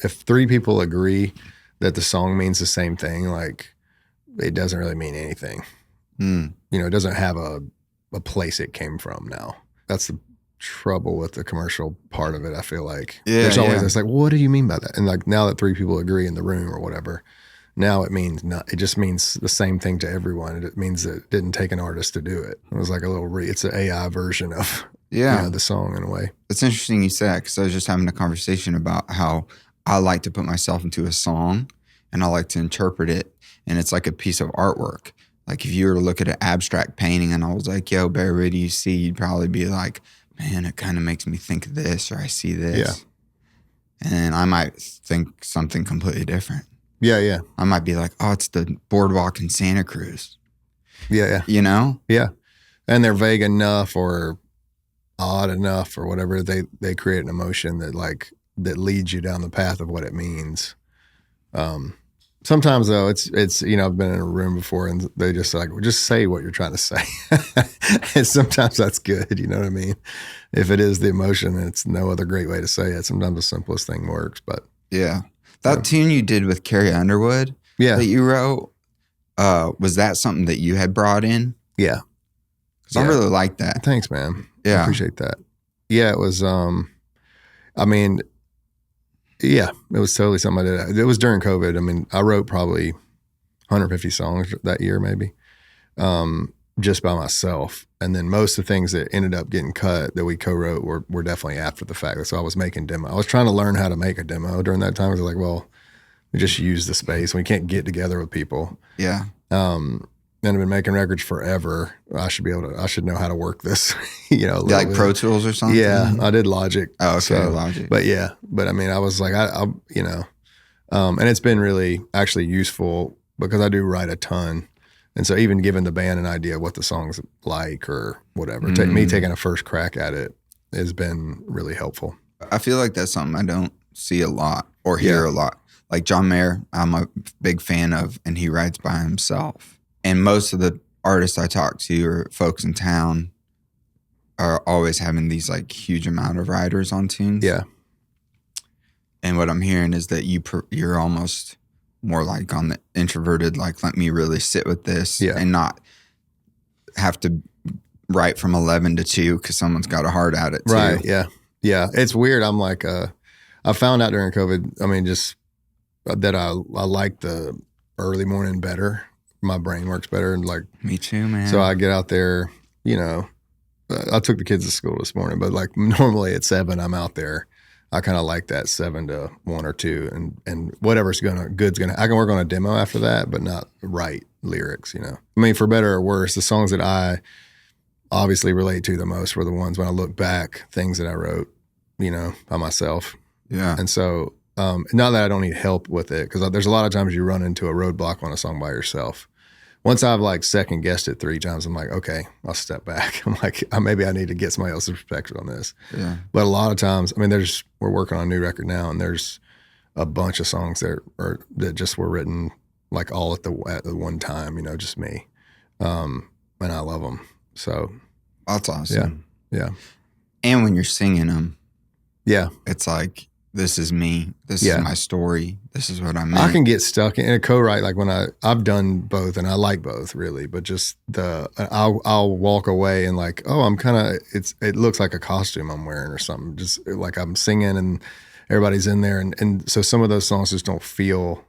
if three people agree that the song means the same thing, like it doesn't really mean anything. You know, it doesn't have a place it came from now. That's the trouble with the commercial part of it, I feel like. There's always this like, well, what do you mean by that? And like now that three people agree in the room or whatever, now it means it just means the same thing to everyone. It means that it didn't take an artist to do it. It was like a little it's an AI version of you know, the song in a way. It's interesting you said that, because I was just having a conversation about how I like to put myself into a song and I like to interpret it, and it's like a piece of artwork. Like if you were to look at an abstract painting and I was like, yo, Bear, what do you see? You'd probably be like, man, it kind of makes me think of this, or I see this. Yeah. And I might think something completely different. Yeah. I might be like, oh, it's the boardwalk in Santa Cruz. Yeah. You know? Yeah. And they're vague enough or odd enough or whatever. They create an emotion that leads you down the path of what it means. Sometimes though, it's you know, I've been in a room before and they just like, well, just say what you're trying to say. And sometimes that's good, you know what I mean? If it is the emotion and it's no other great way to say it, sometimes the simplest thing works. But yeah. That tune you did with Carrie Underwood that you wrote, was that something that you had brought in? Yeah. Because I really like that. Thanks, man. Yeah. I appreciate that. Yeah, it was, I mean, yeah, it was totally something I did. It was during COVID. I mean, I wrote probably 150 songs that year, maybe, just by myself. And then most of the things that ended up getting cut that we co-wrote were definitely after the fact. So I was making demo. I was trying to learn how to make a demo during that time. I was like, well, we just use the space. We can't get together with people. Yeah. And I've been making records forever. I should know how to work this, you know. Like Pro Tools or something? Yeah, I did Logic. Oh, okay, Logic. But I mean, I was like, I you know, and it's been really actually useful because I do write a ton. And so even giving the band an idea of what the song's like or whatever, me taking a first crack at it has been really helpful. I feel like that's something I don't see a lot or hear a lot. Like John Mayer, I'm a big fan of, and he writes by himself. And most of the artists I talk to or folks in town are always having these like huge amount of writers on tunes. Yeah. And what I'm hearing is that you're almost more like on the introverted, like let me really sit with this and not have to write from 11 to 2 because someone's got a heart at it too. Right, yeah. Yeah, it's weird. I'm like, I found out during COVID, I mean, just that I like the early morning better. My brain works better. And like, me too, man. So I get out there, you know, I took the kids to school this morning, but like normally at 7, I'm out there. I kind of like that 7 to 1 or 2 and whatever's good's gonna, I can work on a demo after that, but not write lyrics, you know. I mean, for better or worse, the songs that I obviously relate to the most were the ones when I look back, things that I wrote, you know, by myself. Yeah. And so, not that I don't need help with it, because there's a lot of times you run into a roadblock on a song by yourself. Once I've like second guessed it 3 times, I'm like, okay, I'll step back. I'm like, maybe I need to get somebody else's perspective on this. Yeah. But a lot of times, I mean, we're working on a new record now, and there's a bunch of songs that just were written like all at the one time, you know, just me. And I love them. So that's awesome. Yeah. And when you're singing them, it's like, this is me. This is my story. This is what I meant. I can get stuck in a co-write, like when I've done both, and I like both really, but just I'll walk away and like, oh, I'm kind of, it looks like a costume I'm wearing or something. Just like I'm singing and everybody's in there. And so some of those songs just don't feel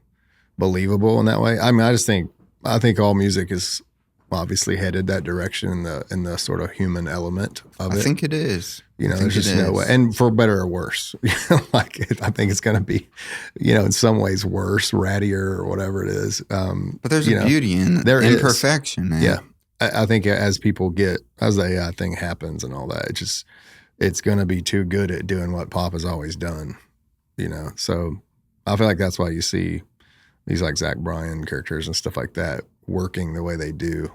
believable in that way. I mean, I think all music is obviously headed that direction in the sort of human element of it. I think it is. You know, there's just no way. And for better or worse, like I think it's going to be, you know, in some ways worse, rattier or whatever it is. But there's a beauty in there imperfection, man. Yeah. I think as the AI thing happens and all that, it's going to be too good at doing what pop has always done, you know? So I feel like that's why you see these like Zach Bryan characters and stuff like that working the way they do.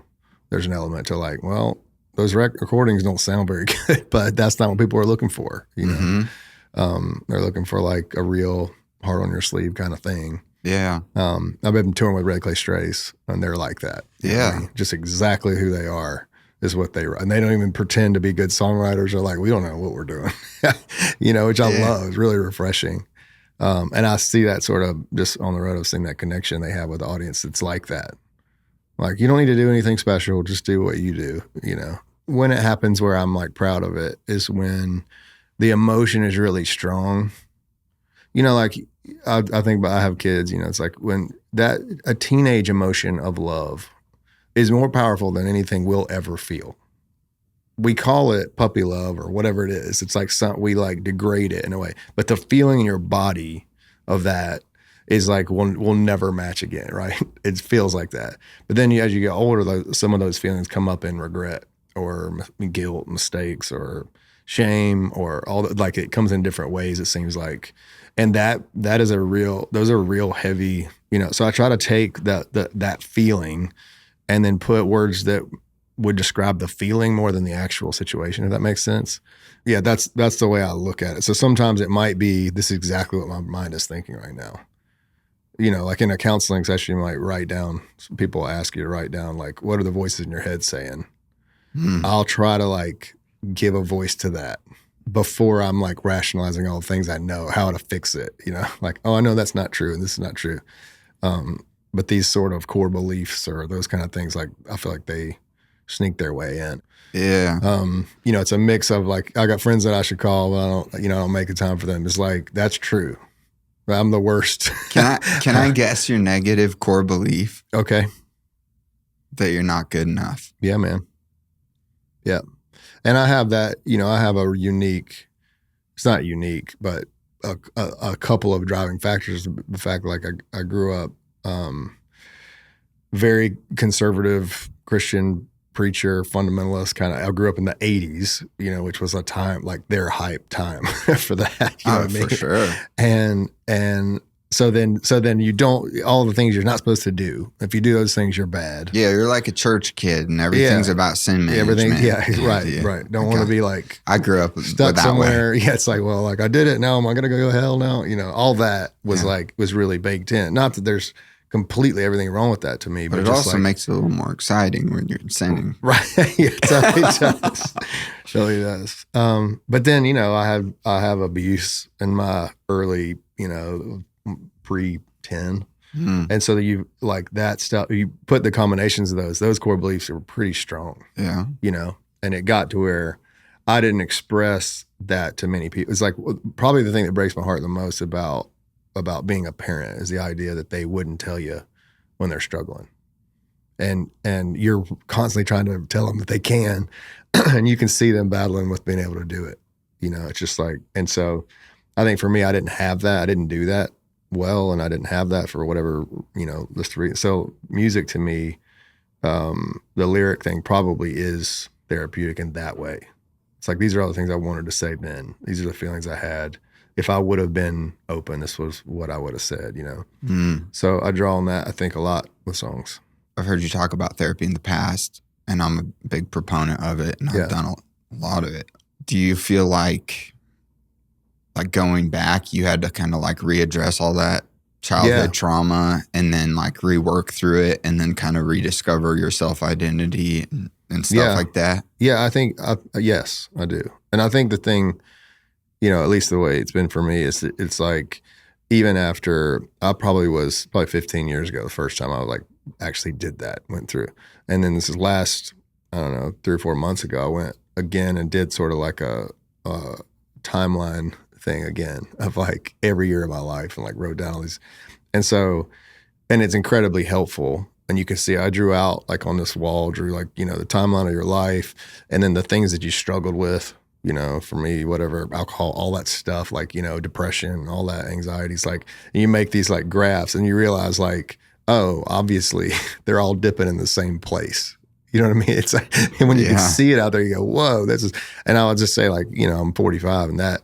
There's an element to like, well, those recordings don't sound very good, but that's not what people are looking for, you know? Mm-hmm. They're looking for like a real heart on your sleeve kind of thing. Yeah. I've been touring with Red Clay Strays, and they're like that. Yeah. I mean, just exactly who they are is what they write. And they don't even pretend to be good songwriters. They're like, we don't know what we're doing, you know, which I love. It's really refreshing. And I see that sort of just on the road. I've seen that connection they have with the audience. It's like that. Like, you don't need to do anything special. Just do what you do, you know. When it happens where I'm like proud of it is when the emotion is really strong. You know, like I think about, I have kids, you know, it's like when a teenage emotion of love is more powerful than anything we'll ever feel. We call it puppy love or whatever it is. It's like we like degrade it in a way, but the feeling in your body of that is like we'll never match again, right? It feels like that. But then as you get older, some of those feelings come up in regret or guilt, mistakes, or shame, or all that. Like, it comes in different ways, it seems like. And that is those are real heavy, you know. So I try to take that feeling and then put words that would describe the feeling more than the actual situation, if that makes sense. Yeah, that's the way I look at it. So sometimes it might be, this is exactly what my mind is thinking right now. You know, like in a counseling session, you might write down, people ask you to write down, like, what are the voices in your head saying? I'll try to like give a voice to that before I'm like rationalizing all the things I know, how to fix it, you know, like, oh, I know that's not true and this is not true. But these sort of core beliefs or those kind of things, like, I feel like they sneak their way in. Yeah. You know, it's a mix of like, I got friends that I should call, but I don't make the time for them. It's like, that's true. I'm the worst. Can I guess your negative core belief? Okay. That you're not good enough. Yeah, man. Yeah. And I have that, you know, I have a unique, it's not unique, but a couple of driving factors. The fact, like, I grew up very conservative Christian preacher, fundamentalist kind of. I grew up in the 80s, you know, which was a time like their hype time for that. You know what I mean? For sure. And so then you don't, all the things you're not supposed to do. If you do those things, you're bad. Yeah, you're like a church kid, and everything's about sin management. Right. Don't want to be like, I grew up stuck somewhere. Yeah, it's like, well, like, I did it. Now am I going to go to hell now? You know, all that was really baked in. Not that there's completely everything wrong with that to me, but it just also makes it a little more exciting when you're sinning. Right. It does. Really does. But then, you know, I have abuse in my early, you know, pre-10. And so you like that stuff, you put the combinations of those core beliefs are pretty strong. Yeah. You know, and it got to where I didn't express that to many people. It's like probably the thing that breaks my heart the most about being a parent is the idea that they wouldn't tell you when they're struggling. And you're constantly trying to tell them that they can, and you can see them battling with being able to do it. You know, it's just like, and so I think for me, I didn't have that. I didn't do that well, and I didn't have that for whatever, you know, so music to me, the lyric thing probably is therapeutic in that way. It's like, these are all the things I wanted to say then. These are the feelings I had. If I would have been open, this was what I would have said, you know? So I draw on that, I think, a lot with songs. I've heard you talk about therapy in the past, and I'm a big proponent of it, and I've done a lot of it. Do you feel like going back, you had to kind of like readdress all that childhood trauma and then like rework through it and then kind of rediscover your self-identity and stuff like that? Yeah, I think, yes, I do. And I think the thing, you know, at least the way it's been for me is it's like, even after I probably 15 years ago, the first time I like actually did that, went through. And then this is last, I don't know, 3 or 4 months ago, I went again and did sort of like a timeline thing again of like every year of my life and like wrote down all these. And so, and it's incredibly helpful. And you can see I drew out like on this wall, like, you know, the timeline of your life and then the things that you struggled with. You know, for me, whatever, alcohol, all that stuff, like, you know, depression, all that anxieties, like, you make these like graphs and you realize like, oh, obviously they're all dipping in the same place. You know what I mean? It's like, and when you can see it out there, you go, whoa, this is, and I would just say like, you know, I'm 45 and that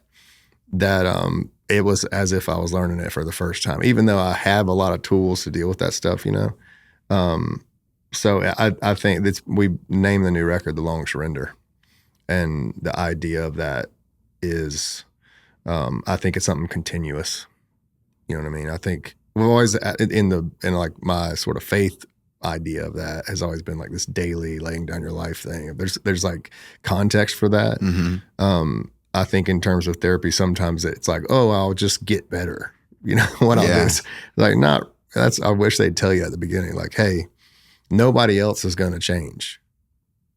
it was as if I was learning it for the first time, even though I have a lot of tools to deal with that stuff, you know? So I think we named the new record, The Long Surrender. And the idea of that is, I think it's something continuous. You know what I mean? I think we've always in like my sort of faith idea of that has always been like this daily laying down your life thing. There's like context for that. I think in terms of therapy, sometimes it's like, oh, I'll just get better. You know, what I'll do is like, I wish they'd tell you at the beginning, like, hey, nobody else is going to change.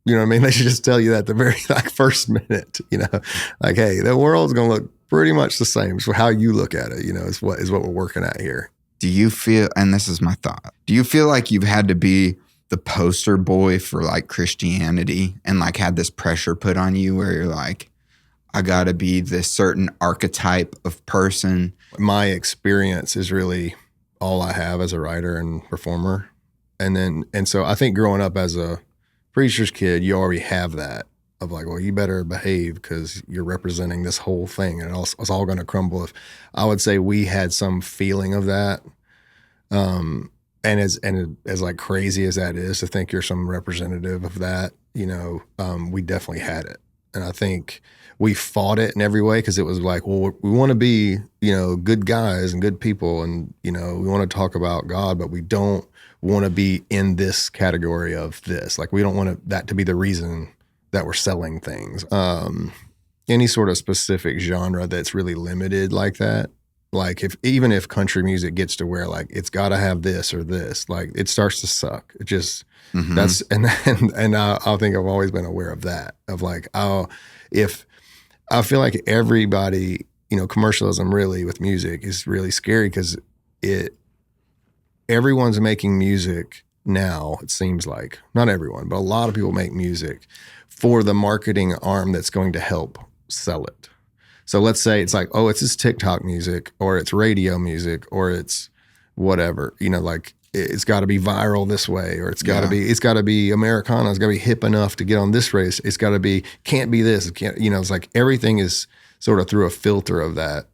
You know what I mean? They should just tell you that at the very like first minute, you know, like, hey, the world's going to look pretty much the same. So how you look at it, you know, is what we're working at here. Do you feel, and this is my thought, do you feel like you've had to be the poster boy for like Christianity and like had this pressure put on you where you're like, I got to be this certain archetype of person? My experience is really all I have as a writer and performer. And so I think growing up as a preacher's kid, you already have that of like, well, you better behave because you're representing this whole thing and it's all going to crumble. If I would say we had some feeling of that. And as like crazy as that is to think you're some representative of that, you know, we definitely had it. And I think we fought it in every way because it was like, well, we want to be, you know, good guys and good people. And, you know, we want to talk about God, but we don't want to be in this category of this. Like, we don't want that to be the reason that we're selling things. Any sort of specific genre that's really limited like that. Like even if country music gets to where like it's got to have this or this, like it starts to suck. It just that's and I think I've always been aware of that. Of like, if I feel like everybody, you know, commercialism really with music is really scary because everyone's making music now. It seems like not everyone, but a lot of people make music for the marketing arm that's going to help sell it. So let's say it's like, oh, it's this TikTok music or it's radio music or it's whatever, you know, like it's got to be viral this way, or it's got to be Americana. It's got to be hip enough to get on this race. It's got to be, can't be this. It can't, you know, it's like everything is sort of through a filter of that.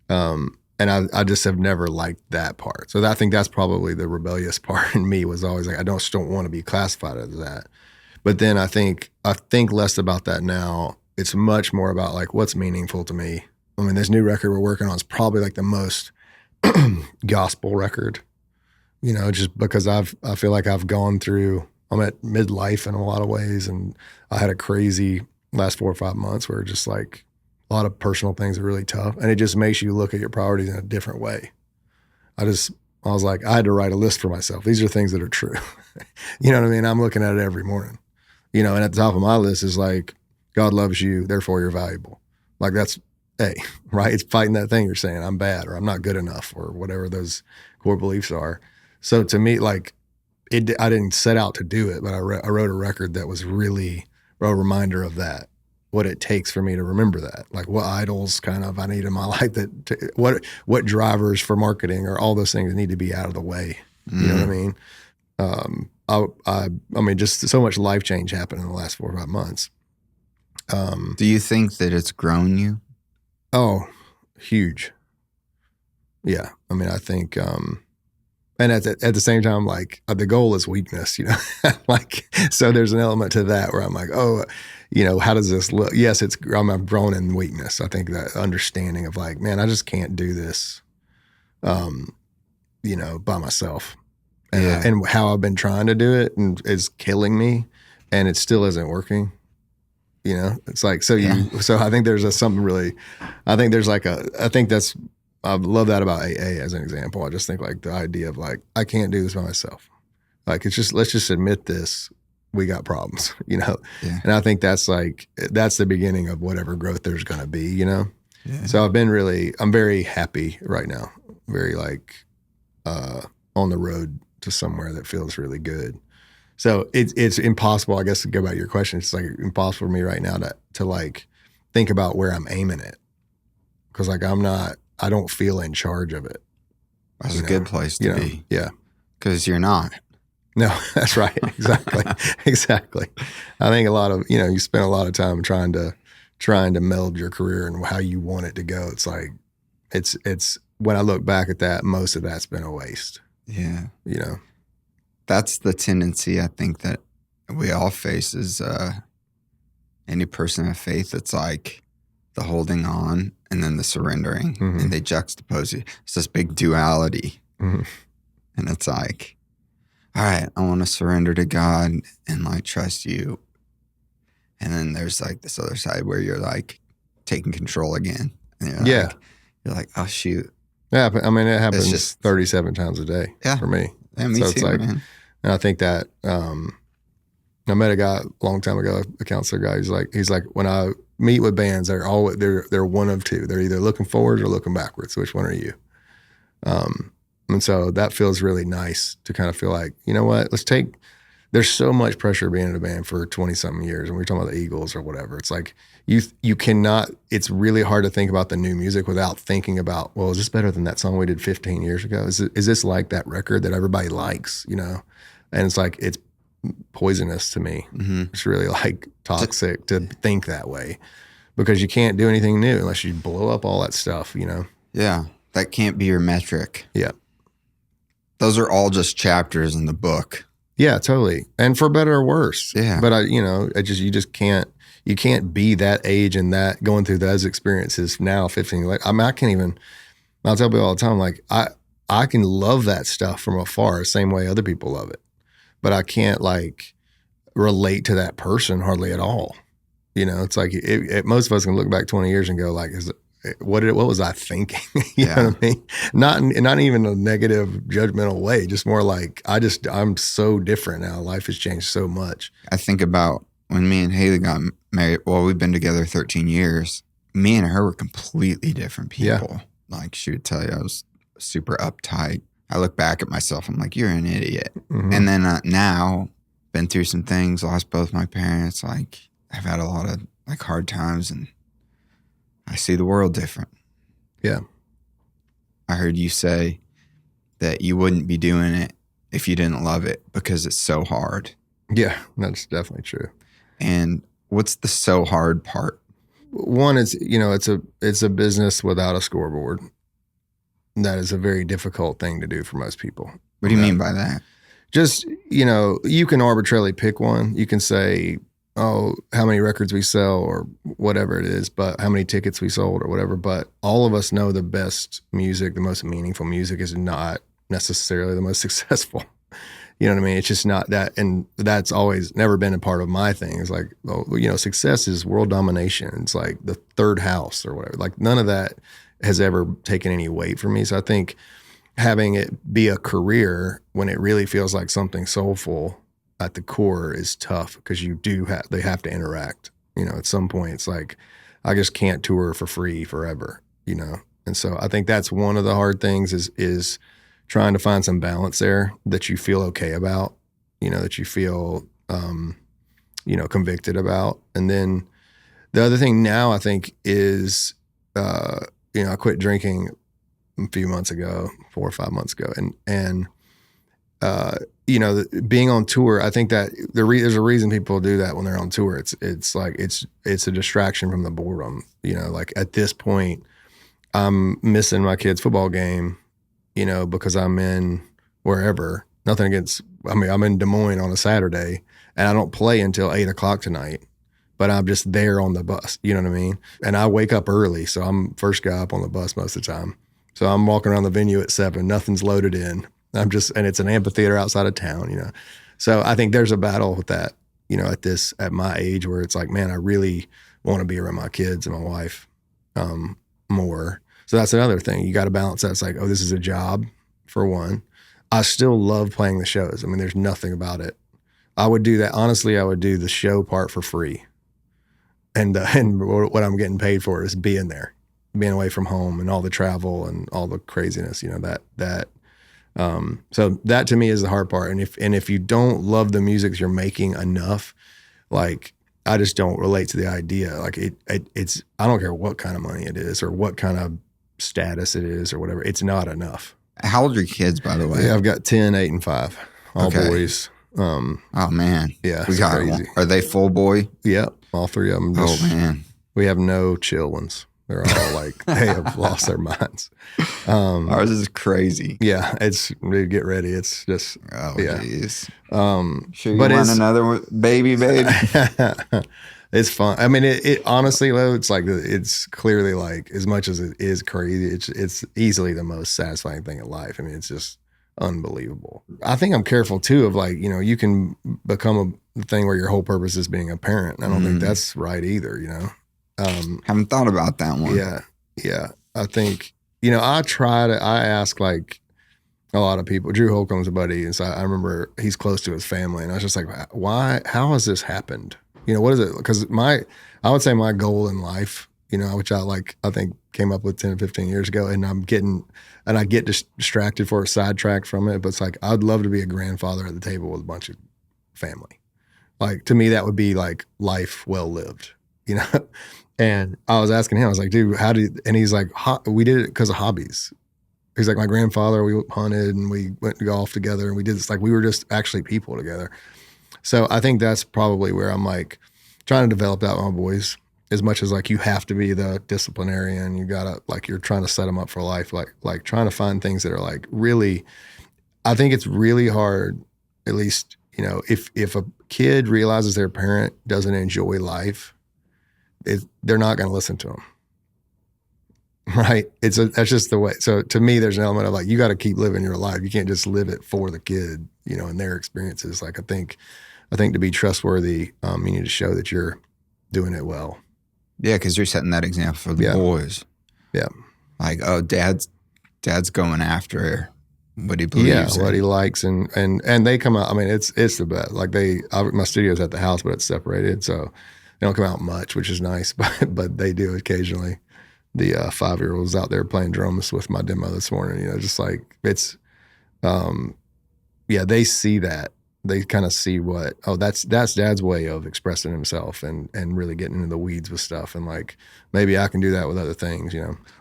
And I just have never liked that part. So I think that's probably the rebellious part in me, was always like, I just don't want to be classified as that. But then I think less about that now. It's much more about like what's meaningful to me. I mean, this new record we're working on is probably like the most gospel record, you know, just because I feel like I'm at midlife in a lot of ways. And I had a crazy last 4 or 5 months where just like a lot of personal things are really tough. And it just makes you look at your priorities in a different way. I was like, I had to write a list for myself. These are things that are true. You know what I mean? I'm looking at it every morning, you know, and at the top of my list is like, God loves you, therefore you're valuable. Like that's, hey, right? It's fighting that thing you're saying, I'm bad or I'm not good enough or whatever those core beliefs are. So to me, like I didn't set out to do it, but I wrote a record that was really a reminder of that, what it takes for me to remember that, like what idols kind of I need in my life, what drivers for marketing or all those things need to be out of the way. You know what I mean? I mean, just so much life change happened in the last 4 or 5 months. Do you think that it's grown you? Oh, huge. Yeah. I mean, I think, and at the same time, like the goal is weakness, you know, like, so there's an element to that where I'm like, oh, you know, how does this look? Yes, I'm grown in weakness. I think that understanding of like, man, I just can't do this, you know, by myself. And how I've been trying to do it is killing me, and it still isn't working. You know, it's like, so I think there's something really, I think I love that about AA as an example. I just think like the idea of like, I can't do this by myself. Like, it's just, let's just admit this, we got problems, you know? Yeah. And I think that's the beginning of whatever growth there's going to be, you know? Yeah. So I'm very happy right now. Very like, on the road to somewhere that feels really good. So it's impossible, I guess, to go back to your question. It's like impossible for me right now to like think about where I'm aiming it, because like I don't feel in charge of it. That's a good place to be. Yeah, because you're not. No, that's right. Exactly, exactly. I think a lot of you spend a lot of time trying to meld your career and how you want it to go. It's like it's when I look back at that, most of that's been a waste. Yeah, you know. That's the tendency I think that we all face is any person of faith. It's like the holding on and then the surrendering, and they juxtapose it. It's this big duality. And it's like, all right, I want to surrender to God and like trust you. And then there's like this other side where you're like taking control again. And you're like, oh shoot, Yeah, but, I mean, it happens just 37 times a day for me. Yeah, me so too, it's man. And I think that I met a guy a long time ago, a counselor guy. He's like, when I meet with bands, they're one of two. They're either looking forward or looking backwards. Which one are you? And so that feels really nice to kind of feel like, you know what, there's so much pressure being in a band for 20 something years. And we're talking about the Eagles or whatever. It's like you cannot, it's really hard to think about the new music without thinking about, well, is this better than that song we did 15 years ago? Is this like that record that everybody likes, you know? And it's like, it's poisonous to me. Mm-hmm. It's really like toxic to think that way because you can't do anything new unless you blow up all that stuff, you know? Yeah. That can't be your metric. Yeah. Those are all just chapters in the book. Yeah, totally. And for better or worse. Yeah. But you just can't be that age and that going through those experiences now, 15. Like, I mean, I'll tell people all the time, like, I can love that stuff from afar, the same way other people love it. But I can't like relate to that person hardly at all. You know, it's like most of us can look back 20 years and go like, what was I thinking? you know what I mean? Not even a negative judgmental way, just more like I'm so different now. Life has changed so much. I think about when me and Haley got married. Well, we've been together 13 years. Me and her were completely different people. Yeah. Like she would tell you I was super uptight. I look back at myself, I'm like, you're an idiot. Mm-hmm. And then now, been through some things, lost both my parents. Like, I've had a lot of like hard times and I see the world different. Yeah. I heard you say that you wouldn't be doing it if you didn't love it because it's so hard. Yeah, that's definitely true. And what's the so hard part? One is, it's a business without a scoreboard. That is a very difficult thing to do for most people. What do you mean by that? Just, you can arbitrarily pick one. You can say, oh, how many records we sell or whatever it is, but how many tickets we sold or whatever. But all of us know the best music, the most meaningful music is not necessarily the most successful. You know what I mean? It's just not that. And that's always never been a part of my thing. It's like, success is world domination. It's like the third house or whatever. Like none of that has ever taken any weight for me. So I think having it be a career when it really feels like something soulful at the core is tough because they have to interact. At some point it's like, I just can't tour for free forever, And so I think that's one of the hard things is trying to find some balance there that you feel okay about, that you feel, convicted about. And then the other thing now I think is, I quit drinking a few months ago, 4 or 5 months ago. And being on tour, I think that there's a reason people do that when they're on tour. It's like, it's a distraction from the boredom. Like at this point, I'm missing my kid's football game, because I'm in wherever. Nothing against, I'm in Des Moines on a Saturday and I don't play until 8:00 tonight, but I'm just there on the bus. You know what I mean? And I wake up early. So I'm first guy up on the bus most of the time. So I'm walking around the venue at 7, nothing's loaded in. And it's an amphitheater outside of town, So I think there's a battle with that, at my age where it's like, man, I really want to be around my kids and my wife more. So that's another thing. You got to balance that. It's like, oh, this is a job for one. I still love playing the shows. I mean, there's nothing about it. I would do that. Honestly, I would do the show part for free. And what I'm getting paid for is being there, being away from home and all the travel and all the craziness, so that to me is the hard part. And if you don't love the music you're making enough, like I just don't relate to the idea. Like it's, I don't care what kind of money it is or what kind of status it is or whatever. It's not enough. How old are your kids, by the way? Yeah, I've got 10, 8, and 5, all boys. Oh man. Yeah. We got crazy. Are they full boy? Yep. All 3 of them. Oh man. We have no chill ones. They're all like, they have lost their minds. Ours is crazy. Yeah, get ready. It's just, geez. Sure you want another baby? It's fun. I mean, it honestly, though, it's like, it's clearly like, as much as it is crazy, it's easily the most satisfying thing in life. I mean, it's just unbelievable. I think I'm careful too of like, you can become a thing where your whole purpose is being a parent. I don't think that's right either, Haven't thought about that one. Yeah. I think I ask like a lot of people. Drew Holcomb's a buddy, and so I remember he's close to his family, and I was just like, why? How has this happened? What is it? Because I would say my goal in life, which I think came up with 10 or 15 years ago, and I get distracted for a sidetrack from it, but it's like, I'd love to be a grandfather at the table with a bunch of family. Like, to me, that would be like life well lived, And I was asking him, I was like, dude, and he's like, we did it because of hobbies. He's like, my grandfather, we hunted and we went to golf together and we did this, like, we were just actually people together. So I think that's probably where I'm like trying to develop that with my boys, as much as like you have to be the disciplinarian. You gotta, like, you're trying to set them up for life, like trying to find things that are like really, I think it's really hard, at least, if a kid realizes their parent doesn't enjoy life, they're not going to listen to them. Right. That's just the way. So to me, there's an element of like, you got to keep living your life. You can't just live it for the kid, and their experiences. Like, I think to be trustworthy, you need to show that you're doing it well. Yeah. Cause you're setting that example for the boys. Yeah. Like, oh, dad's going after what he believes in. What he likes. And they come out. I mean, it's the best. Like my studio's at the house, but it's separated. So they don't come out much, which is nice, but they do occasionally. The 5-year-old was out there playing drums with my demo this morning, just like it's, they see that. They kind of see that's dad's way of expressing himself and really getting into the weeds with stuff. And like, maybe I can do that with other things,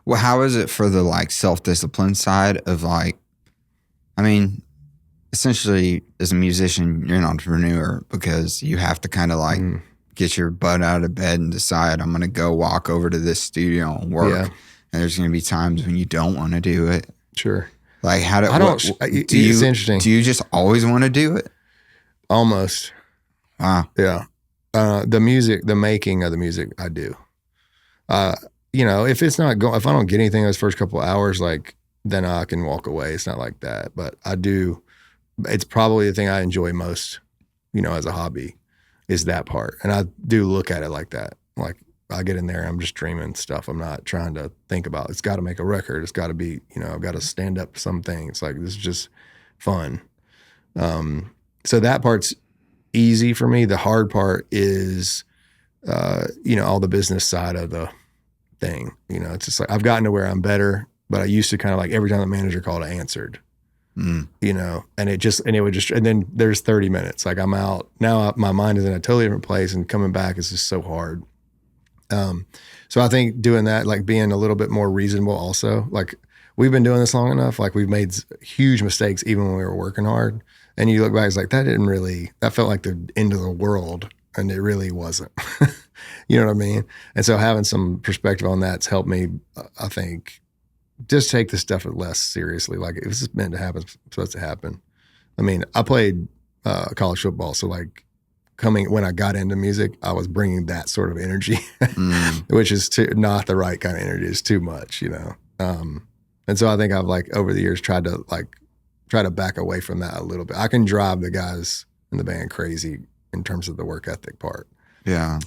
Well, how is it for the like self-discipline side of like, I mean, essentially as a musician, you're an entrepreneur because you have to kind of like get your butt out of bed and decide I'm going to go walk over to this studio and work. Yeah. And there's going to be times when you don't want to do it. Sure. Like it's interesting. Do you just always want to do it? Almost. Wow. Yeah. The making of the music, I do. If it's not if I don't get anything those first couple of hours, like, then I can walk away. It's not like that, but I do. It's probably the thing I enjoy most, as a hobby, is that part. And I do look at it like that. Like, I get in there and I'm just dreaming stuff. I'm not trying to think about, it's got to make a record. It's got to be, I've got to stand up something. It's like, this is just fun. So that part's easy for me. The hard part is, all the business side of the thing. It's just like, I've gotten to where I'm better, but I used to kind of like every time the manager called, I answered. And then there's 30 minutes. Like, I'm out now, my mind is in a totally different place, and coming back is just so hard. So I think doing that, like being a little bit more reasonable also, like we've been doing this long enough, like we've made huge mistakes even when we were working hard, and you look back, it's like, that felt like the end of the world, and it really wasn't. You know what I mean? And so having some perspective on that's helped me, I think, just take this stuff less seriously. Like, if this is meant to happen, it's supposed to happen. I mean, I played college football, so like when I got into music, I was bringing that sort of energy, which is not the right kind of energy. It's too much, And so I think I've like over the years tried to back away from that a little bit. I can drive the guys in the band crazy in terms of the work ethic part. Yeah.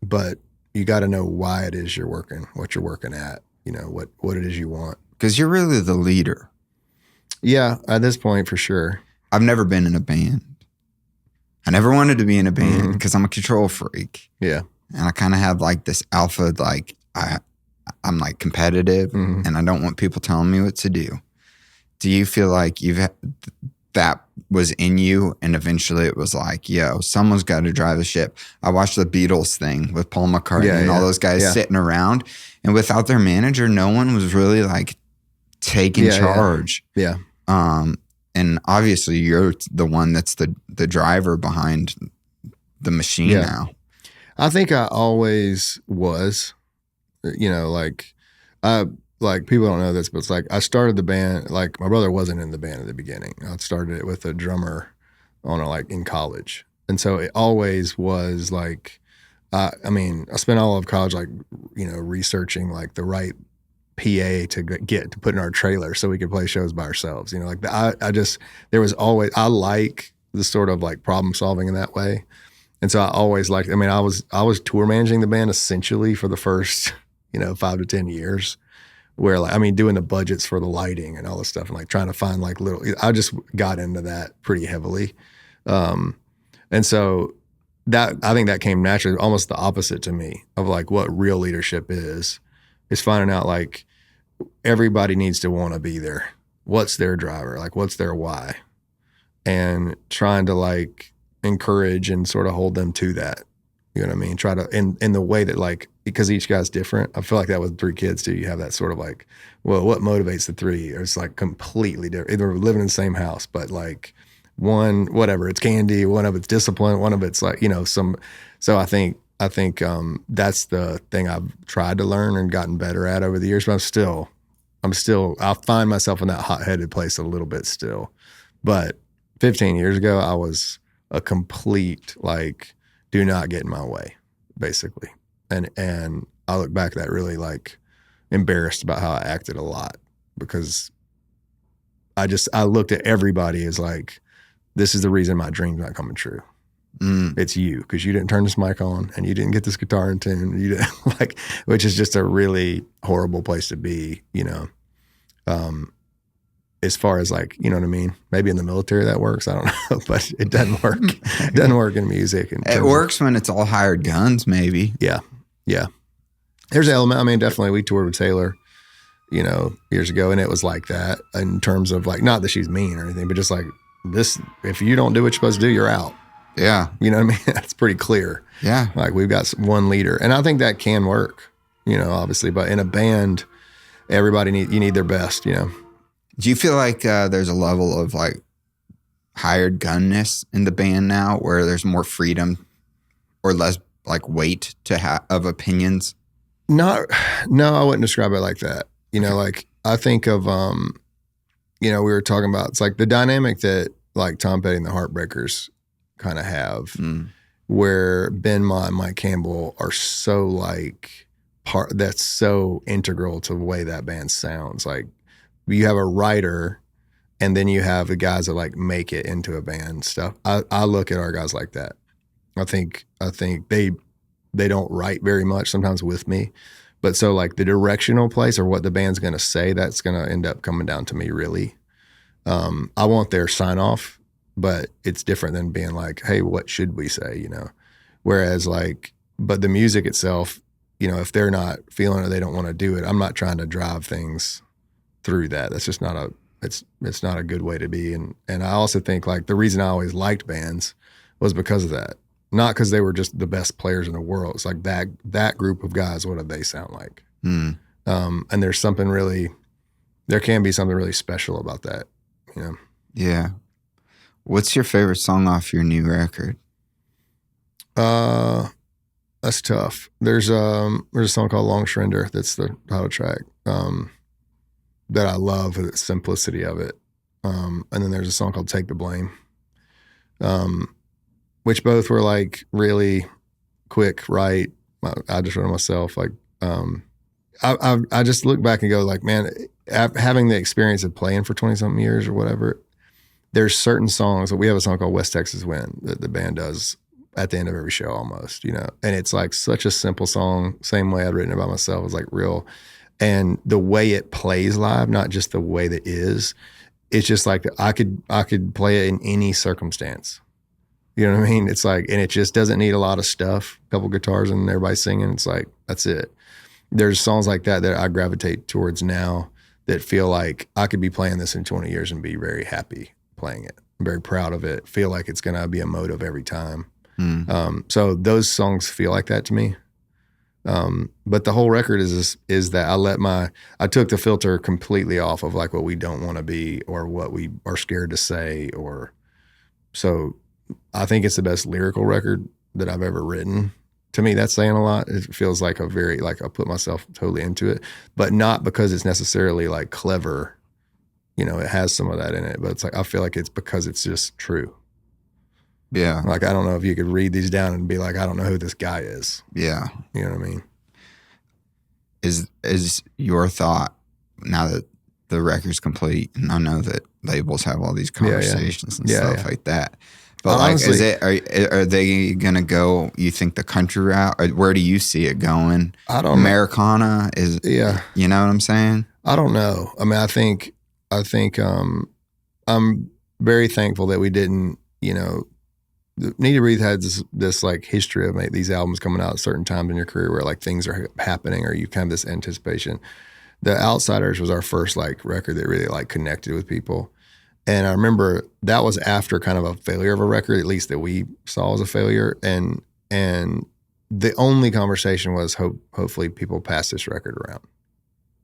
But you got to know why it is you're working, what you're working at. What it is you want. Because you're really the leader. Yeah, at this point, for sure. I've never been in a band. I never wanted to be in a band because I'm a control freak. Yeah. And I kind of have like this alpha, like I'm like competitive and I don't want people telling me what to do. Do you feel like that was in you, and eventually it was like, yo, someone's got to drive the ship? I watched the Beatles thing with Paul McCartney and all those guys sitting around, and without their manager, no one was really like taking charge. Yeah. And obviously you're the one that's the driver behind the machine now. I think I always was, like people don't know this, but it's like I started the band, like my brother wasn't in the band at the beginning. I started it with a drummer in college. And so it always was like, I spent all of college, researching like the right PA to get to put in our trailer so we could play shows by ourselves. There was always, I like the sort of like problem solving in that way. And so I always liked, I was tour managing the band essentially for the first, 5 to 10 years. where like, I mean, doing the budgets for the lighting and all this stuff and like trying to find like I just got into that pretty heavily. And so I think that came naturally, almost the opposite to me of like what real leadership is finding out like everybody needs to want to be there. What's their driver? Like what's their why? And trying to like encourage and sort of hold them to that. You know what I mean? Try to, in the way that like, because each guy's different. I feel like that with 3 kids too. You have that sort of like, well, what motivates the 3? Or it's like completely different. Either living in the same house, but like one, whatever, it's candy, one of it's discipline, one of it's like, you know, so I think that's the thing I've tried to learn and gotten better at over the years, but I'll find myself in that hot-headed place a little bit still. But 15 years ago, I was a complete, like, do not get in my way, basically. And I look back at that really like embarrassed about how I acted a lot because I looked at everybody as like, this is the reason my dream's not coming true. It's you, because you didn't turn this mic on and you didn't get this guitar in tune. You didn't like, which is just a really horrible place to be, you know. As far as like, you know what I mean? Maybe in the military that works. I don't know, but it doesn't work. It doesn't work in music. It works when it's all hired guns, maybe. Yeah. Yeah. There's an element. I mean, definitely we toured with Taylor, you know, years ago. And it was like that in terms of like, not that she's mean or anything, but just like this, if you don't do what you're supposed to do, you're out. Yeah. You know what I mean? That's pretty clear. Yeah. Like we've got one leader. And I think that can work, you know, obviously. But in a band, everybody you need their best, you know. Do you feel like there's a level of like hired gunness in the band now where there's more freedom or less like weight of opinions? No, I wouldn't describe it like that. You know, like I think of, you know, we were talking about, it's like the dynamic that like Tom Petty and the Heartbreakers kind of have where Ben Mott and Mike Campbell are so like that's so integral to the way that band sounds. Like, you have a writer and then you have the guys that like make it into a band stuff. I look at our guys like that. I think they don't write very much sometimes with me, but so like the directional place or what the band's going to say, that's going to end up coming down to me really. I want their sign off, but it's different than being like, hey, what should we say? You know? Whereas like, but the music itself, you know, if they're not feeling it, they don't want to do it. I'm not trying to drive things through that. That's just not it's not a good way to be. And I also think like the reason I always liked bands was because of that. Not because they were just the best players in the world. It's like that group of guys, what do they sound like? And there can be something really special about that, you know? Yeah. What's your favorite song off your new record? That's tough. There's a song called Long Surrender that's the title track. That I love the simplicity of it. And then there's a song called Take the Blame, which both were like really quick, right? I just wrote it myself. Like, I just look back and go like, man, having the experience of playing for 20 something years or whatever, there's certain songs that we have a song called West Texas Wind that the band does at the end of every show almost, you know? And it's like such a simple song, same way I'd written it by myself. It's like real. And the way it plays live, not just the way that is, it's just like I could play it in any circumstance. You know what I mean? It's like, and it just doesn't need a lot of stuff, a couple guitars and everybody singing. It's like, that's it. There's songs like that I gravitate towards now that feel like I could be playing this in 20 years and be very happy playing it. I'm very proud of it. Feel like it's going to be a motive every time. So those songs feel like that to me. But the whole record is that I took the filter completely off of like what we don't want to be or what we are scared to say, or so I think it's the best lyrical record that I've ever written. To me, that's saying a lot. It feels like I put myself totally into it, but not because it's necessarily like clever. You know, it has some of that in it, but it's like, I feel like it's because it's just true. Yeah. Like, I don't know if you could read these down and be like, I don't know who this guy is. Yeah. You know what I mean? Is your thought now that the record's complete. And I know that labels have all these conversations and stuff like that. But like, honestly, are they gonna go? You think the country route, or where do you see it going? I don't Americana is. Yeah, you know what I'm saying? I don't know. I mean, I think I'm very thankful that we didn't. You know, Needtobreathe had this like history of these albums coming out at certain times in your career where like things are happening or you kind of this anticipation. The Outsiders was our first like record that really like connected with people. And I remember that was after kind of a failure of a record, at least that we saw as a failure. And the only conversation was hopefully people pass this record around.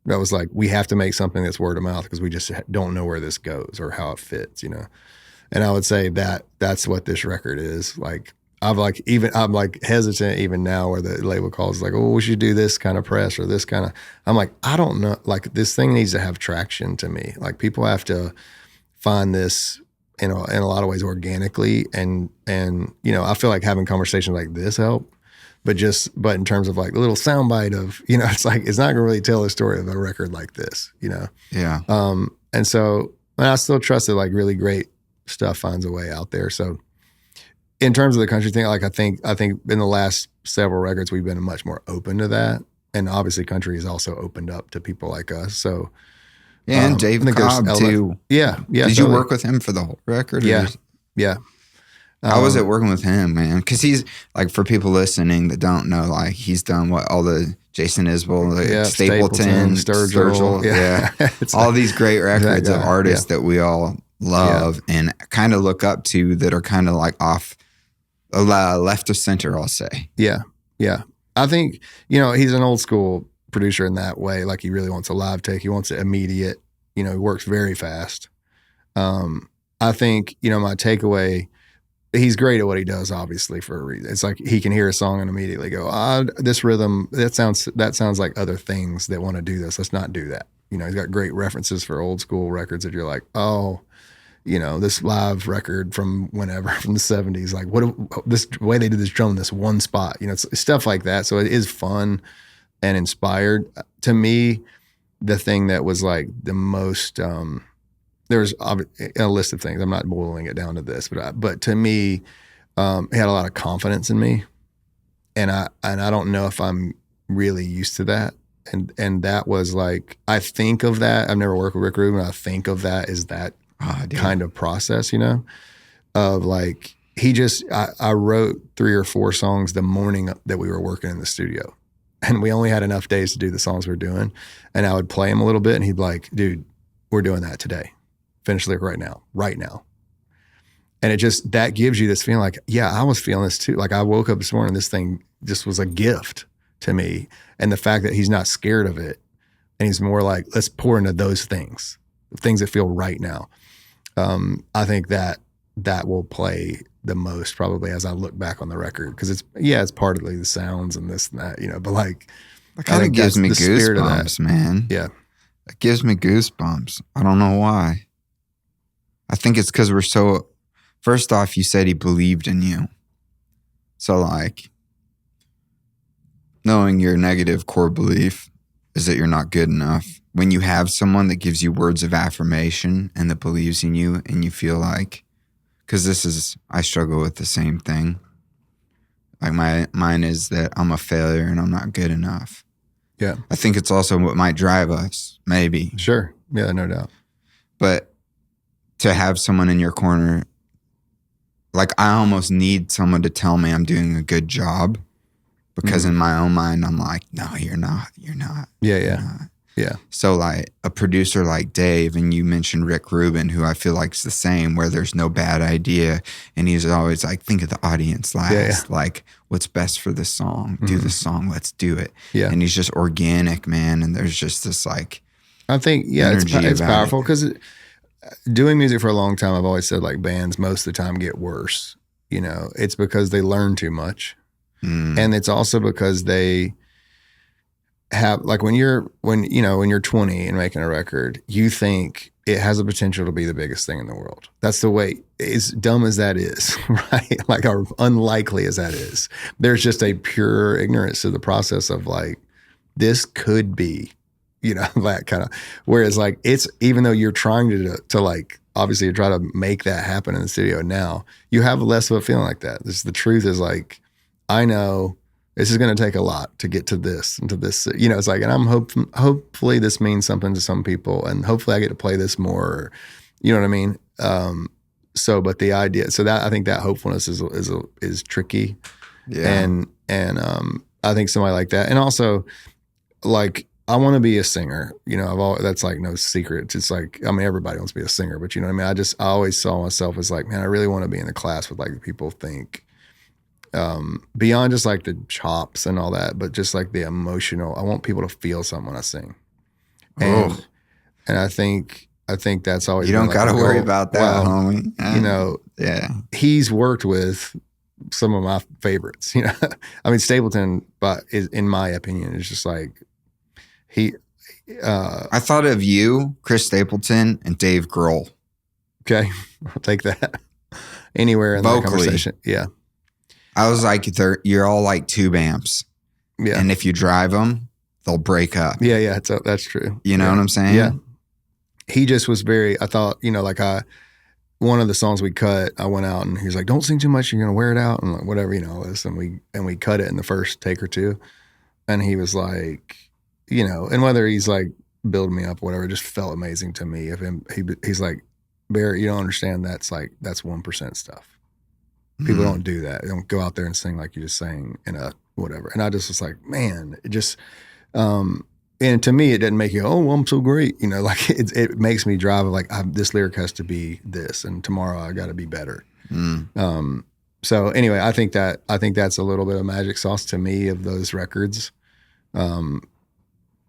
That was like, we have to make something that's word of mouth because we just don't know where this goes or how it fits, you know? And I would say that's what this record is. Like, I'm like hesitant even now where the label calls like, oh, we should do this kind of press or this kind of, I'm like, I don't know. Like this thing needs to have traction to me. Like people have to find this in a lot of ways organically. And, you know, I feel like having conversations like this help, but in terms of like a little soundbite of, you know, it's like, it's not gonna really tell the story of a record like this, you know? Yeah. And so, and I still trust that like really great stuff finds a way out there. So in terms of the country thing, like I think in the last several records, we've been much more open to that. And obviously country has also opened up to people like us. So, yeah, and Dave Cobb too. Yeah. Did you work with him for the whole record? Yeah. How was it working with him, man? Because he's like, for people listening that don't know, like he's done all the Jason Isbell, Stapleton, Sturgill, all these great records of artists that we all love and kind of look up to that are kind of like off left of center, I'll say. Yeah. I think, you know, he's an old school producer in that way. Like he really wants a live take. He wants it immediate. You know, he works very fast. I think, you know, my takeaway, he's great at what he does, obviously, for a reason. It's like he can hear a song and immediately go, this rhythm, that sounds like other things that want to do this. Let's not do that. You know, he's got great references for old school records that you're like, oh, you know, this live record from whenever, from the 70s, like this way they did this drum in this one spot, you know, it's stuff like that. So it is fun and inspired. To me, the thing that was like the most, there's a list of things. I'm not boiling it down to this, but to me, he had a lot of confidence in me, and I don't know if I'm really used to that. And that was like, I think of that. I've never worked with Rick Rubin. I think of that as that kind of process, you know, of like I wrote 3 or 4 songs the morning that we were working in the studio, and we only had enough days to do the songs we're doing, and I would play him a little bit, and he'd be like, dude, we're doing that today. Finish lyric right now. And it just, that gives you this feeling like, yeah, I was feeling this too. Like I woke up this morning, this thing just was a gift to me. And the fact that he's not scared of it, and he's more like, let's pour into those things that feel right now. I think that will play the most probably as I look back on the record. Cause it's partly the sounds and this and that, you know, but like, it kind of gives me goosebumps, man. Yeah. It gives me goosebumps. I don't know why. I think it's because we're so, first off, you said he believed in you. So like, knowing your negative core belief is that you're not good enough. When you have someone that gives you words of affirmation and that believes in you and you feel like, because I struggle with the same thing. Like mine is that I'm a failure and I'm not good enough. Yeah. I think it's also what might drive us, maybe. Sure. Yeah, no doubt. But to have someone in your corner, like I almost need someone to tell me I'm doing a good job, because in my own mind, I'm like, no, you're not. You're not. Yeah. So like a producer like Dave, and you mentioned Rick Rubin, who I feel like is the same, where there's no bad idea. And he's always like, think of the audience last. Yeah. Like, what's best for this song? Do the song. Let's do it. Yeah. And he's just organic, man. And there's just this like, I think, it's powerful because doing music for a long time, I've always said like bands most of the time get worse. You know, it's because they learn too much. And it's also because they have, like when you're 20 and making a record, you think it has the potential to be the biggest thing in the world. That's the way, as dumb as that is, right? Like, or unlikely as that is, there's just a pure ignorance to the process of like, this could be you know, that kind of, whereas like it's, even though you're trying to like, obviously you try to make that happen in the studio now, you have less of a feeling like that. The truth is like, I know this is going to take a lot to get to this and to this, you know, it's like, and I'm hopefully this means something to some people and hopefully I get to play this more, or, you know what I mean? So, but the idea, so that, I think that hopefulness is tricky. Yeah. And I think somebody like that, and also like, I want to be a singer, you know, that's like no secret. It's just like, I mean, everybody wants to be a singer, but you know what I mean? I always saw myself as like, man, I really want to be in the class with like the people think, beyond just like the chops and all that, but just like the emotional, I want people to feel something when I sing. And I think that's always, you don't like, got to worry about that, homie. You know, he's worked with some of my favorites, you know, I mean, Stapleton, but in my opinion, is just like, I thought of you, Chris Stapleton, and Dave Grohl. Okay, I'll take that. Anywhere in the conversation, yeah. I was like, you're all like tube amps, yeah. And if you drive them, they'll break up. Yeah, that's true. You know what I'm saying? Yeah. He just was very. I thought, you know, like one of the songs we cut, I went out and he was like, "Don't sing too much, you're gonna wear it out," and like, whatever, you know, all this, and we cut it in the first take or two, and he was like, you know, and whether he's like building me up or whatever, it just felt amazing to me. Of him, he's like, Bear, you don't understand. That's 1% stuff. People don't do that. They don't go out there and sing like you just sang in a whatever. And I just was like, man, it just, and to me, it didn't make you, oh, well, I'm so great. You know, like it makes me drive like this lyric has to be this, and tomorrow I got to be better. So anyway, I think that's a little bit of magic sauce to me of those records. And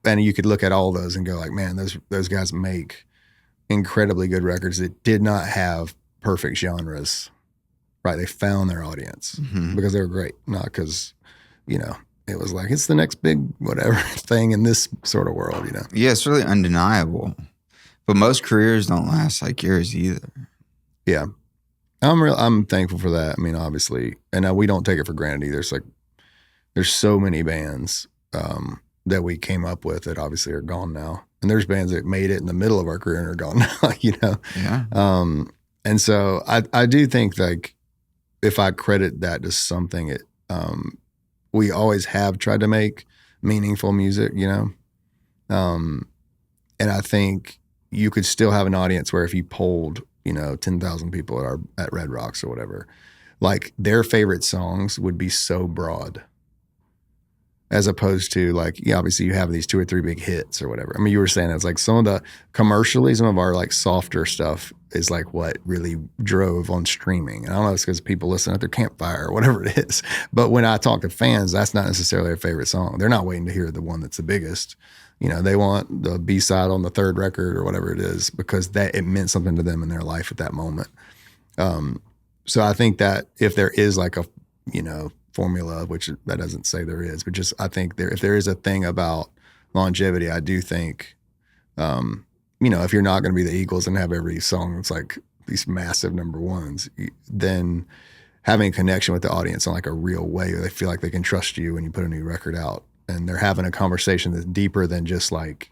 you could look at all those and go like, man, those guys make incredibly good records that did not have perfect genres, right? They found their audience because they were great, not because, you know, it was like, it's the next big whatever thing in this sort of world, you know? Yeah, it's really undeniable. But most careers don't last like yours either. Yeah. I'm thankful for that. I mean, obviously, and we don't take it for granted either. It's like, there's so many bands, that we came up with that obviously are gone now. And there's bands that made it in the middle of our career and are gone now, you know? Yeah. And so I do think like if I credit that to something, we always have tried to make meaningful music, you know? And I think you could still have an audience where if you polled, you know, 10,000 people at Red Rocks or whatever, like their favorite songs would be so broad. As opposed to like, yeah, obviously you have these 2 or 3 big hits or whatever. I mean, you were saying it's like some of the commercially, some of our like softer stuff is like what really drove on streaming. And I don't know if it's because people listen at their campfire or whatever it is. But when I talk to fans, that's not necessarily their favorite song. They're not waiting to hear the one that's the biggest. You know, they want the B-side on the 3rd record or whatever it is because that it meant something to them in their life at that moment. So I think that if there is like a, you know, formula, which that doesn't say there is, but just I think if there is a thing about longevity, I do think, you know, if you're not going to be the Eagles and have every song that's like these massive number ones, then having a connection with the audience in like a real way, where they feel like they can trust you when you put a new record out, and they're having a conversation that's deeper than just like,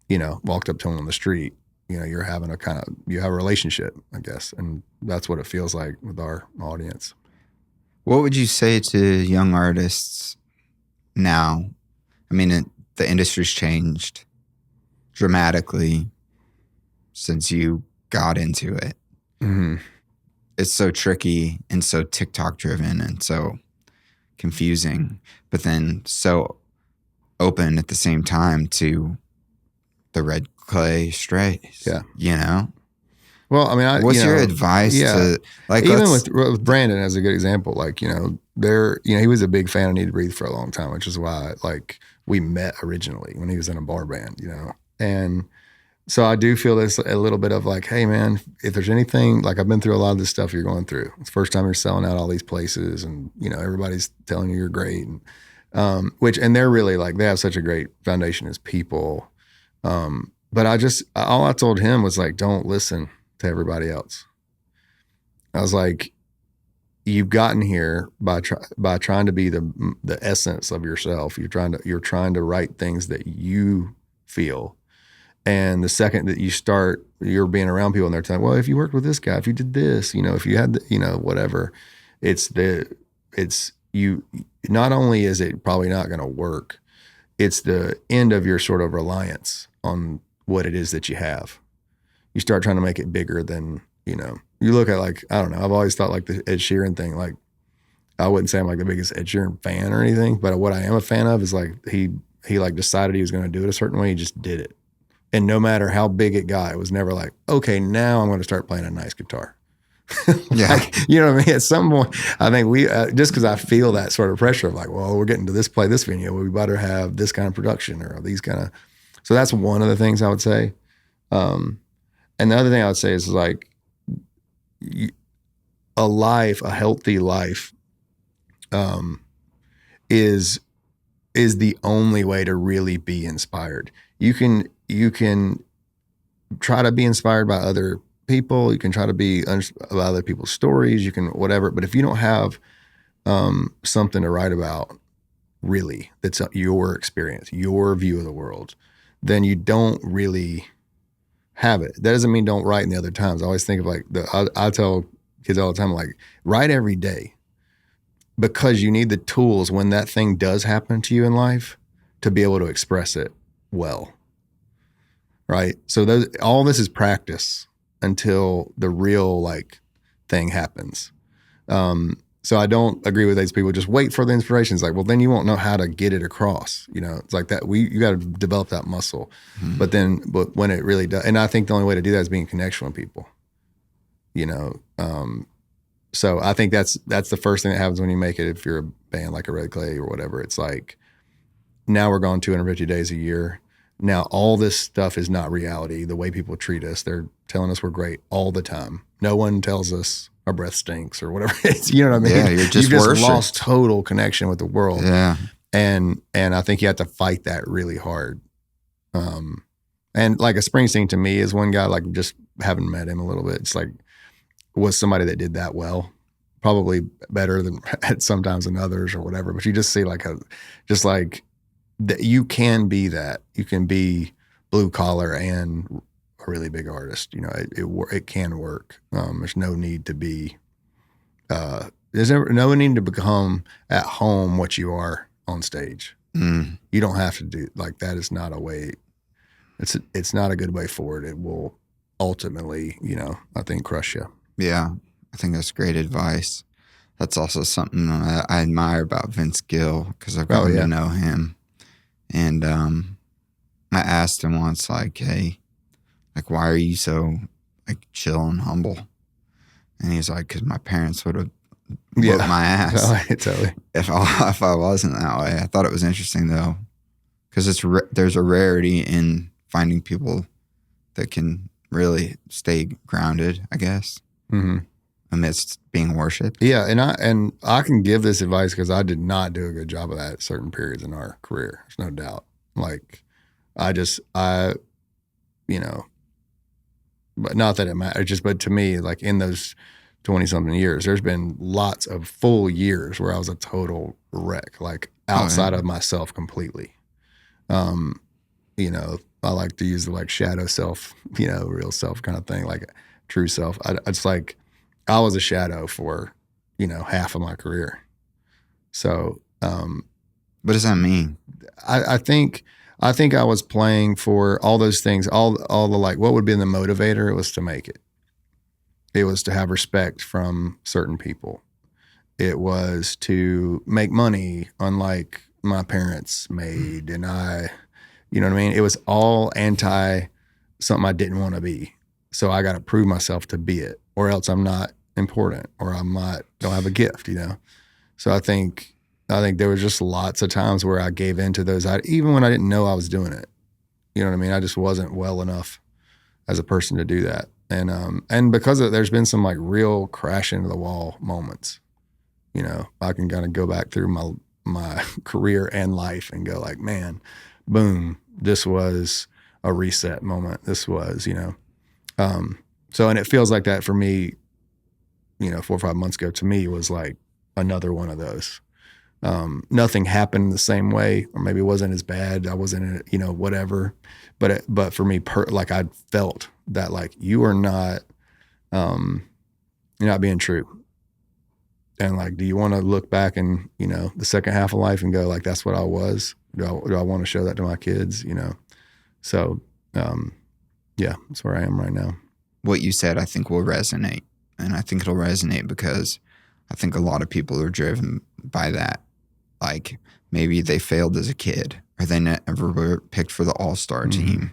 you know, walked up to them on the street. You know, you have a relationship, I guess, and that's what it feels like with our audience. What would you say to young artists now? I mean, the industry's changed dramatically since you got into it. Mm-hmm. It's so tricky and so TikTok driven and so confusing, but then so open at the same time to the red clay strays. Yeah. You know? Well, I mean, what's your advice to like even with Brandon as a good example, like, you know, he was a big fan of Needtobreathe for a long time, which is why like we met originally when he was in a bar band, you know? And so I do feel there's a little bit of like, hey man, if there's anything, like I've been through a lot of this stuff you're going through. It's the first time you're selling out all these places and, you know, everybody's telling you you're great. And, and they're really like, they have such a great foundation as people. But all I told him was like, don't listen to everybody else. I was like, you've gotten here by trying to be the essence of yourself. You're trying to write things that you feel. And the second that you're being around people and they're telling, well, if you worked with this guy, if you did this, if you had, whatever, you, not only is it probably not going to work, it's the end of your sort of reliance on what it is that you have. You start trying to make it bigger than, you look at like, I don't know, I've always thought like the Ed Sheeran thing, like I wouldn't say I'm like the biggest Ed Sheeran fan or anything, but what I am a fan of is like he like decided he was going to do it a certain way. He just did it. And no matter how big it got, it was never like, okay, now I'm going to start playing a nice guitar. You know what I mean? At some point, I think we, just because I feel that sort of pressure of like, well, we're getting to play this venue, we better have this kind of production or these kind of, so that's one of the things I would say. And the other thing I would say is like a healthy life, is the only way to really be inspired. You can try to be inspired by other people. You can try to be about other people's stories. You can whatever. But if you don't have something to write about, really, that's your experience, your view of the world, then you don't really have it. That doesn't mean don't write in the other times. I always think of like I tell kids all the time, like write every day, because you need the tools when that thing does happen to you in life to be able to express it well. Right. So all this is practice until the real like thing happens. So I don't agree with these people. Just wait for the inspiration. It's like, well, then you won't know how to get it across. It's like that. You got to develop that muscle. Mm-hmm. But when it really does, and I think the only way to do that is being in connection with people. So I think that's the first thing that happens when you make it. If you're a band like a Red Clay or whatever, it's like now we're gone 250 days a year. Now all this stuff is not reality. The way people treat us, they're telling us we're great all the time. No one tells us our breath stinks or whatever it is. You know what I mean? Yeah, you've just lost total connection with the world. Yeah. And I think you have to fight that really hard. And like a Springsteen to me is one guy, like just haven't met him a little bit. It's like, was somebody that did that well, probably better than sometimes than others or whatever. But you just see like that you can be that. You can be blue collar and a really big artist. It can work. There's no need to be. There's no need to become at home what you are on stage. Mm. You don't have to do like that. Is not a way. It's not a good way forward. It will ultimately, I think, crush you. Yeah, I think that's great advice. That's also something I admire about Vince Gill because I've gotten to know him. And I asked him once, like, hey, like, why are you so like chill and humble? And he's like, because my parents would have whooped my ass totally. if I wasn't that way. I thought it was interesting though, because there's a rarity in finding people that can really stay grounded, I guess, amidst being worshipped. Yeah, and I can give this advice because I did not do a good job of that at certain periods in our career. There's no doubt. Like, but not that it matters. But to me, like in those 20-something years, there's been lots of full years where I was a total wreck, like outside of myself completely. I like to use the like shadow self, real self kind of thing, like true self. It's like I was a shadow for, half of my career. So, what does that mean? I think I was playing for all those things, all the like, what would be the motivator? It was to make it. It was to have respect from certain people. It was to make money, unlike my parents made, and you know what I mean? It was all anti something I didn't want to be. So I got to prove myself to be it, or else I'm not important, or don't have a gift, So I think there was just lots of times where I gave into those, even when I didn't know I was doing it. You know what I mean? I just wasn't well enough as a person to do that. And because of, there's been some like real crash into the wall moments. I can kind of go back through my career and life and go like, man, boom, this was a reset moment. This was, so, and it feels like that for me, 4 or 5 months ago, to me was like another one of those Nothing happened the same way, or maybe it wasn't as bad. I wasn't, whatever. But for me, like I felt that like you're not being true. And like, do you want to look back and, the second half of life and go like, that's what I was? Do I want to show that to my kids? So, that's where I am right now. What you said, I think will resonate. And I think it'll resonate because I think a lot of people are driven by that. Like maybe they failed as a kid, or they never were picked for the all-star team,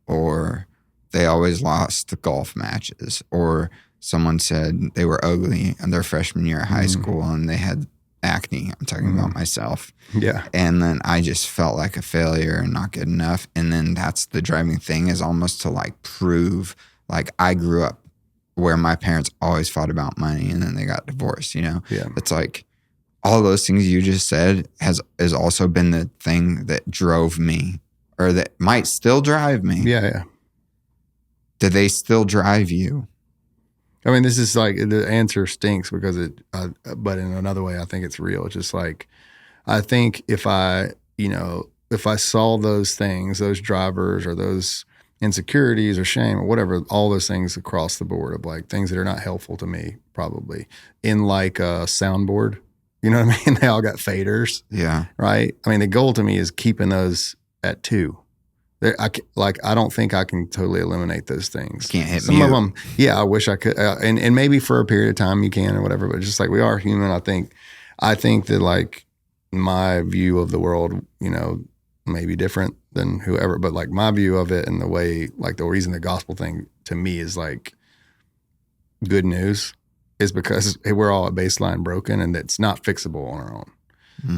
or they always lost the golf matches, or someone said they were ugly in their freshman year of high school and they had acne. I'm talking about myself. Yeah. And then I just felt like a failure and not good enough. And then that's the driving thing, is almost to like prove, like I grew up where my parents always fought about money and then they got divorced, Yeah. It's like all those things you just said has also been the thing that drove me, or that might still drive me. Yeah. Do they still drive you? I mean, this is like, the answer stinks because but in another way, I think it's real. It's just like, I think if I saw those things, those drivers or those insecurities or shame or whatever, all those things across the board of like things that are not helpful to me, probably in like a soundboard, you know what I mean? They all got faders. Yeah. Right. I mean, the goal to me is keeping those at 2. I don't think I can totally eliminate those things. Can't hit some mute. of them. Yeah, I wish I could, and maybe for a period of time you can or whatever. But just like we are human, I think that like my view of the world, may be different than whoever. But like my view of it and the way, like the reason the gospel thing to me is like good news is because we're all at baseline broken and it's not fixable on our own.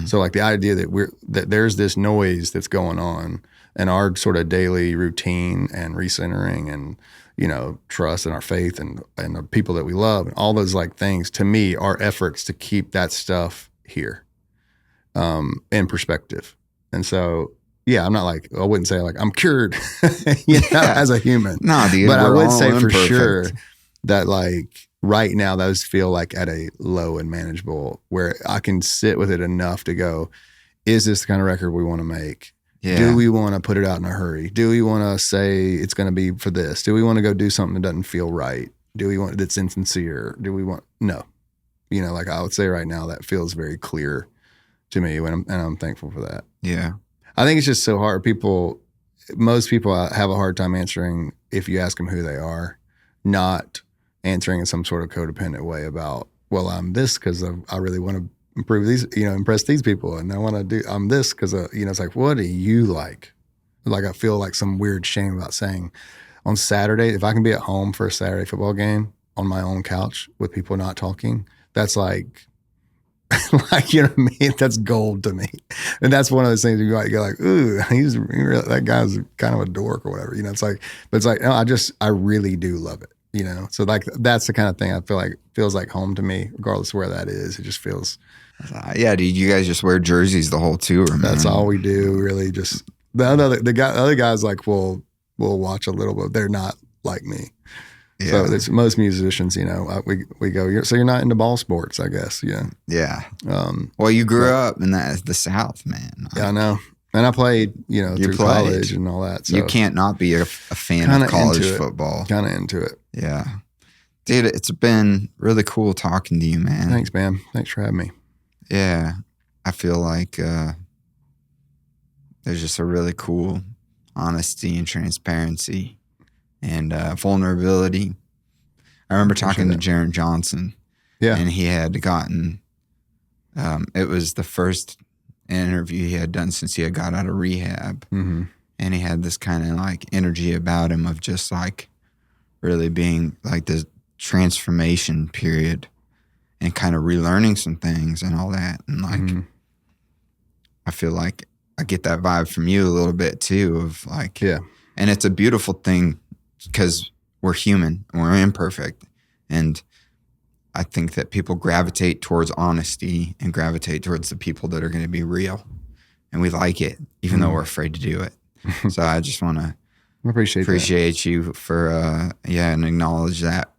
So like the idea that there's this noise that's going on in our sort of daily routine and recentering and, trust and our faith and the people that we love and all those like things, to me are efforts to keep that stuff here in perspective. And so, yeah, I'm not like, I wouldn't say like I'm cured as a human. No, dude, but I would say imperfect. For sure that like right now those feel like at a low and manageable where I can sit with it enough to go, is this the kind of record we want to make? Yeah. Do we want to put it out in a hurry? Do we want to say it's going to be for this? Do we want to go do something that doesn't feel right? Do we want that's insincere? Do we want no? Like I would say right now that feels very clear to me and I'm thankful for that. Yeah. I think it's just so hard. Most people have a hard time answering if you ask them who they are, not answering in some sort of codependent way about, well, I'm this because I really want to improve these, impress these people. And I want to do, I'm this because, it's like, what do you like? Like, I feel like some weird shame about saying on Saturday, if I can be at home for a Saturday football game on my own couch with people not talking, that's like, you know what I mean? That's gold to me. And that's one of those things you might go like, ooh, that guy's kind of a dork or whatever, it's like, but it's like, no, I really do love it. So like that's the kind of thing I feel like feels like home to me, regardless of where that is. It just feels. Yeah, dude, you guys just wear jerseys the whole tour, man. That's all we do, really. Just the other guys like will watch a little bit. They're not like me. Yeah. So it's most musicians, we go. So you're not into ball sports, I guess. Yeah. Yeah. Well, you grew up in the South, man. Yeah, I know. And I played, through college and all that. So you can't not be a fan of college football. Kind of into it. Yeah. Dude, it's been really cool talking to you, man. Thanks, man. Thanks for having me. Yeah. I feel like there's just a really cool honesty and transparency and vulnerability. I remember talking to Jaron Johnson. Yeah. And he had gotten, it was the first interview he had done since he had got out of rehab. Mm-hmm. And he had this kind of like energy about him of just like really being like this transformation period and kind of relearning some things and all that. And like, I feel like I get that vibe from you a little bit too of like, yeah. And it's a beautiful thing because we're human and we're imperfect. And I think that people gravitate towards honesty and gravitate towards the people that are going to be real. And we like it, even though we're afraid to do it. So I just want to appreciate you for, and acknowledge that